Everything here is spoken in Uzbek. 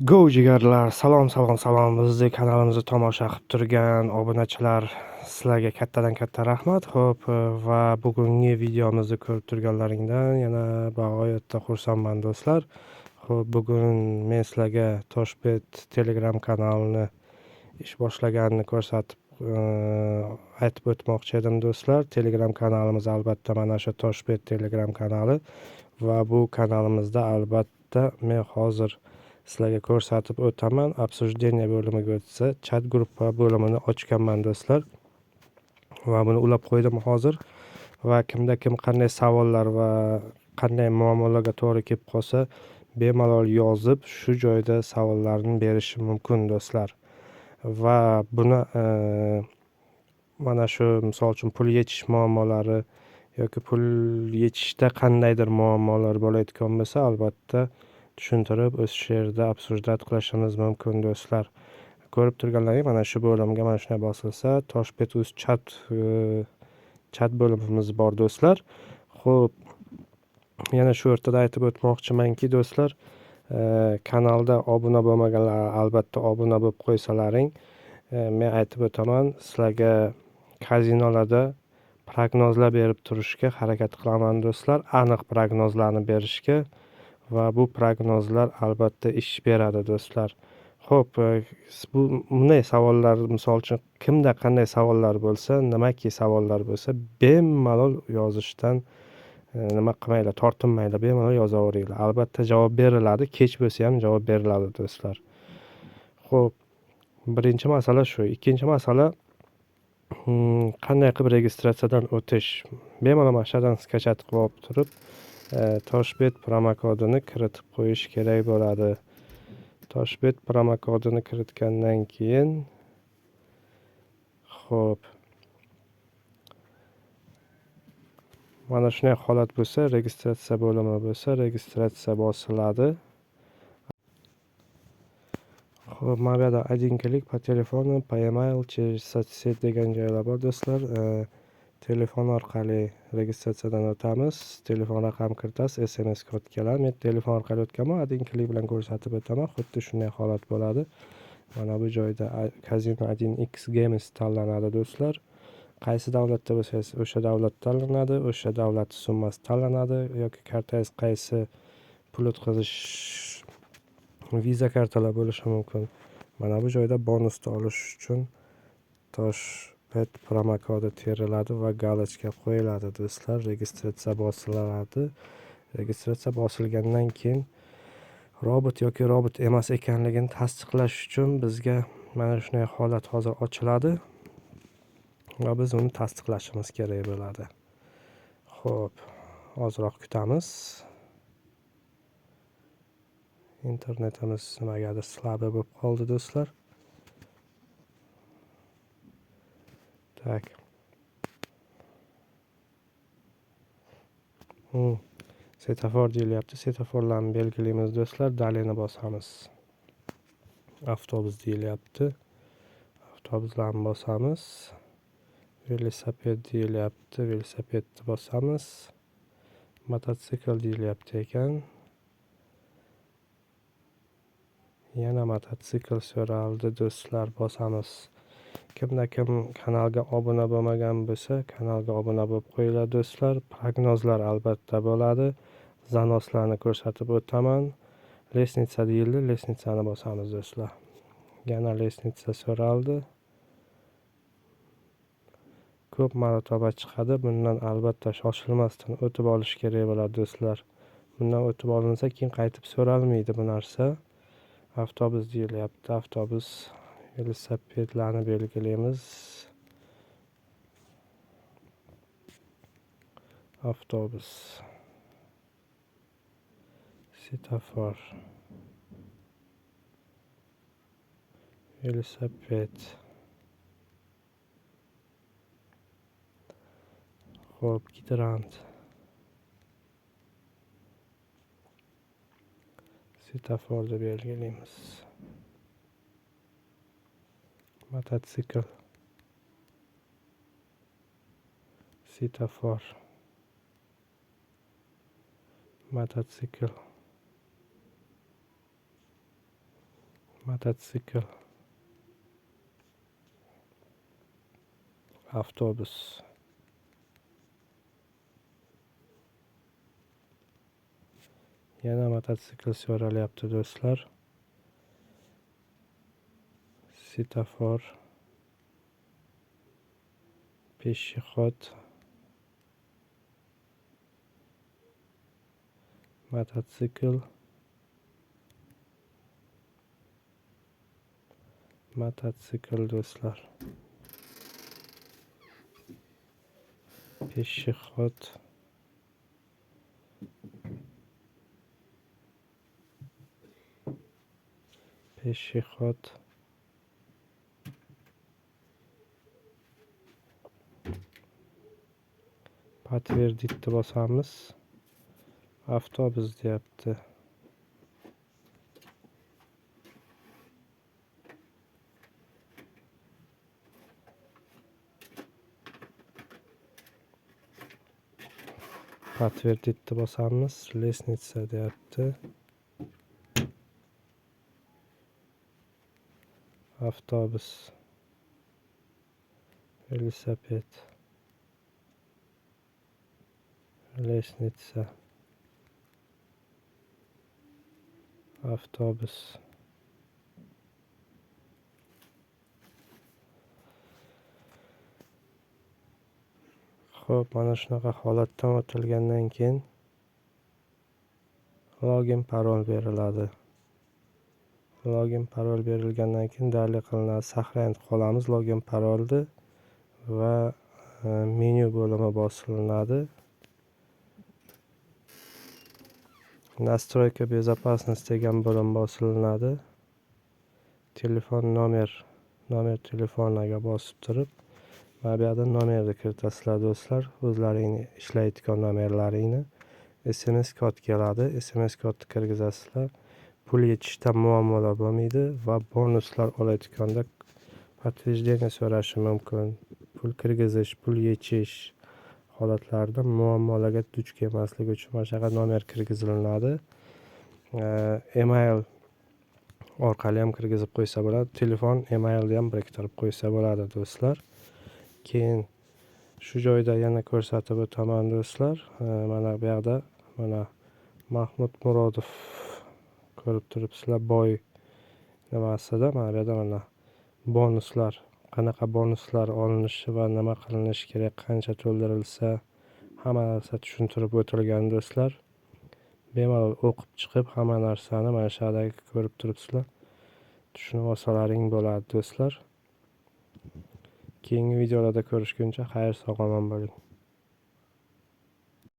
Go jigarlar, salom salom salom. Bizni kanalimizni tomosha qilib turgan obunachilar, sizlarga kattadan katta rahmat. Xo'p, va bugungi videomizni ko'rib turganlaringdan yana bag'oyatda xursandman do'stlar. Xo'p, bugun men sizlarga Toshbet Telegram kanalini ish boshlaganini ko'rsatib aytib o'tmoqchi edim do'stlar. Telegram kanalimiz albatta mana shu Toshbet Telegram kanali va bu kanalimizda albatta men hozir sizlarga ko'rsatib o'taman. Обсуждение bo'limiga o'tsa, chat gruppa bo'limini ochganman do'stlar va buni ulab qo'ydim hozir. Va kimda kim qanday savollar va qanday muammolarga to'g'ri kelib qolsa, bemalol yozib shu joyda savollarni berishi mumkin do'stlar. Va buni mana shu misol uchun pul yechish muammolari yoki pul yechishda qandaydir muammolar bo'layotgan bo'lsa, albatta tushuntirib o'sha yerda обсуждать qilishimiz mumkin do'stlar. Ko'rib turganlaring mana shu bo'limga mana shunday bosilsa, Toshbet.uz chat bo'limimiz bor do'stlar. Xo'p, yana shu o'rtada aytib o'tmoqchimanki do'stlar, kanalda obuna bo'lmaganlar albatta obuna bo'lib qo'ysalaring. Men aytib o'taman, sizlarga kazinolarda prognozlar berib turishga harakat qilaman do'stlar, aniq prognozlarni berishga. Va bu prognozlar albatta ish beradi do'stlar. Xo'p, bunday savollar misol uchun kimda qanday savollar bo'lsa, nimaki savollar bo'lsa, bemalol yozishdan nima qilmanglar, tortinmanglar, bemalol yozaveringlar. Albatta javob beriladi, kech bo'lsa ham javob beriladi do'stlar. Xo'p, birinchi masala shu. Ikkinchi masala qanday qilib registratsiyadan o'tish. Bemalol mana shu yerdan skachat qilib olib turib, Toshbet promokodini kiritib qo'yish kerak bo'ladi. Toshbet promokodini kiritgandan keyin xo'p, mana shunday holat bo'lsa, registratsiya bo'limi bo'lsa, registratsiya bosiladi. Xo'p, mana bu yerda один клик по телефону, по email, через соцсеть degan joylar bor do'stlar. Telefon orqali registratsiyadan o'tamiz. Telefon raqam kiritasiz, SMS kod keladi. Men telefon orqali o'tganman, один клик bilan ko'rsatib o'taman. Xuddi shunday holat bo'ladi. Mana bu joyda Casino 1x Games tanlanadi do'stlar. Qaysi davlatda bo'lsangiz, o'sha davlat tanlanadi, o'sha davlat summasi tanlanadi yoki kartangiz qaysi pul o'tkazish viza kartalar bo'lishi mumkin. Mana bu joyda bonusni olish uchun Toshbet promokodi teriladi va galochka qo'yiladi do'stlar. Registratsiya bosiladi. Registratsiya bosilgandan keyin robot yoki robot emas ekanligini tasdiqlash uchun bizga mana shunday holat hozir ochiladi va biz uni tasdiqlashimiz kerak bo'ladi. Xo'p, ozroq kutamiz. Internetimiz nimagadir slab bo'lib qoldi do'stlar. Tak. Setofor deyilyapti. Setoforlarni belgilaymiz do'stlar. Dalini bosamiz. Avtobus deyilyapti. Avtobuslarni bosamiz. Velosiped deyilyapti. Velosipedni bosamiz. Mototsikl deyilyapti ekan. Yana mototsikl so'raldi do'stlar, bosamiz. Kimda kim kanalga obuna bo'lmagan bo'lsa, kanalga obuna bo'lib qo'yinglar do'stlar. Prognozlar albatta bo'ladi. Zanoslarni ko'rsatib o'taman. Lesnitsa deyildi, lesnitsani bosamiz do'stlar. Yana lesnitsa so'raldi. Ko'p marotaba chiqadi. Bundan albatta shoshilmasdan o'tib olish kerak bo'ladi do'stlar. Bundan o'tib olinsa, keyin qaytib so'ralmaydi bu narsa. Avtobus deyilyapti. Avtobus, velosipedlarni belgilaymiz. Avtobus, setofor, velosiped. Xo'p, gidrant, setoforni belgilaymiz. Mototsikl, setofor, mototsikl, mototsikl, avtobus, yana mototsikl so'ralyapti do'stlar. Svetofor, peshixod, mototsikl, do'stlar. Peshixod, подтвердitni bosamiz. Avtobus deyapti. Подтвердitni bosamiz. Лестница deyapti. Avtobus, velosiped, lestnitsa, avtobus. Xo'p, mana shunaqa holatdan o'tilgandan keyin login parol beriladi. Login parol berilgandan keyin dalil qilinadi. Saqlanib qolamiz login parolni va menyu bo'limi bosilinadi. Настройка безопасности degan bo'lim bosilinadi. Telefon nomer telefoniga bosib turib, mana bu yerda nomerni kiritasizlar do'stlar. O'zlaringni ishlaydigan nomerlaringni. SMS kod keladi. SMS kodni kirgizasizlar. Pul yechishda muammolar bo'lmaydi va bonuslar oladiganda подтверждение so'rashi mumkin. Pul kirgizish, pul yechish holatlarida muammolarga duch kelmaslik uchun mana shunaqa nomer kirgizilinadi. Email orqali ham kirgizib qo'ysa bo'ladi. Telefon emailni ham biriktirib qo'ysa bo'ladi do'stlar. Keyin shu joyda yana ko'rsatib o'taman do'stlar. Mana bu yerda mana Mahmud Murodov ko'rib turibsizlar, boy nimasida. Mana bu yerda mana bonuslar, qanaqa bonuslar olinishi va nima qilinishi kerak, qancha to'ldirilsa, hamma narsa tushuntirib o'tilgan do'stlar. Bemalol o'qib chiqib hamma narsani mana shu yerda ko'rib turibsizlar. Tushunib olsalaring bo'ladi do'stlar. Keyingi videolarda ko'rishguncha xayr sog' omon bo'ling.